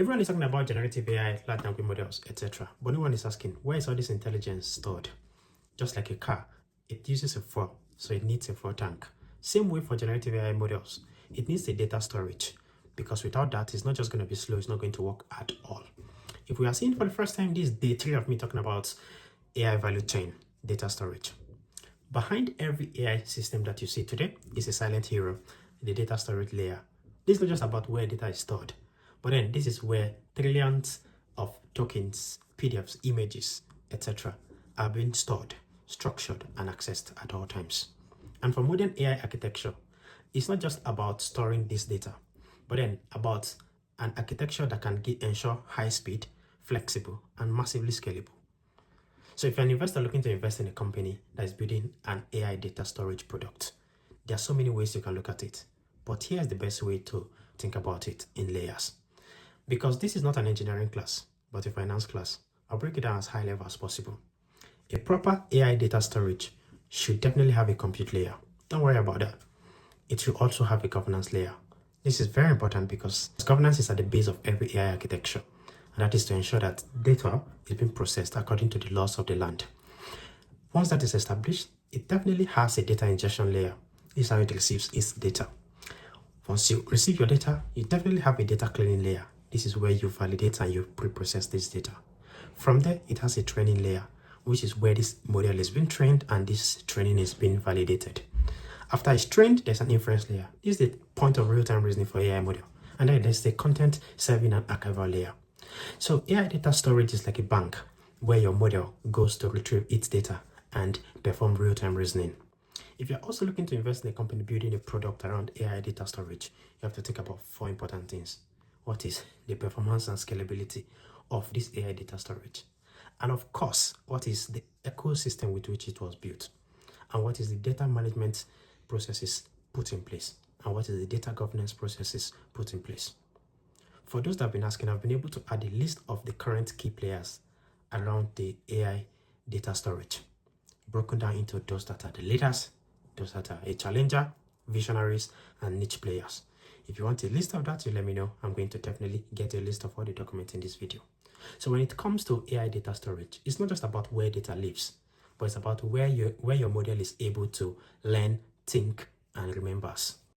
Everyone is talking about generative AI, large language models, etc. But no one is asking, where is all this intelligence stored? Just like a car, it uses a fuel, so it needs a fuel tank. Same way for generative AI models, it needs a data storage, because without that, it's not just going to be slow, it's not going to work at all. If we are seeing for the first time this day 3 of me talking about AI value chain, data storage. Behind every AI system that you see today is a silent hero, the data storage layer. This is not just about where data is stored, but then this is where trillions of tokens, PDFs, images, etc. are being stored, structured, and accessed at all times. And for modern AI architecture, it's not just about storing this data, but then about an architecture that can ensure high speed, flexible, and massively scalable. So if you're an investor looking to invest in a company that is building an AI data storage product, there are so many ways you can look at it. But here's the best way to think about it in layers. Because this is not an engineering class, but a finance class, I'll break it down as high level as possible. A proper AI data storage should definitely have a compute layer. Don't worry about that. It should also have a governance layer. This is very important because governance is at the base of every AI architecture. And that is to ensure that data is being processed according to the laws of the land. Once that is established, it definitely has a data ingestion layer. This is how it receives its data. Once you receive your data, you definitely have a data cleaning layer. This is where you validate and you pre-process this data. From there, it has a training layer, which is where this model is being trained and this training is being validated. After it's trained, there's an inference layer. This is the point of real-time reasoning for AI model. And then there's the content serving and archival layer. So AI data storage is like a bank where your model goes to retrieve its data and perform real-time reasoning. If you're also looking to invest in a company building a product around AI data storage, you have to think about 4 important things. What is the performance and scalability of this AI data storage? And of course, what is the ecosystem with which it was built? And what is the data management processes put in place? And what is the data governance processes put in place? For those that have been asking, I've been able to add a list of the current key players around the AI data storage, broken down into those that are the leaders, those that are a challenger, visionaries, and niche players. If you want a list of that, you let me know. I'm going to definitely get a list of all the documents in this video. So when it comes to AI data storage, it's not just about where data lives, but it's about where your model is able to learn, think, and remembers.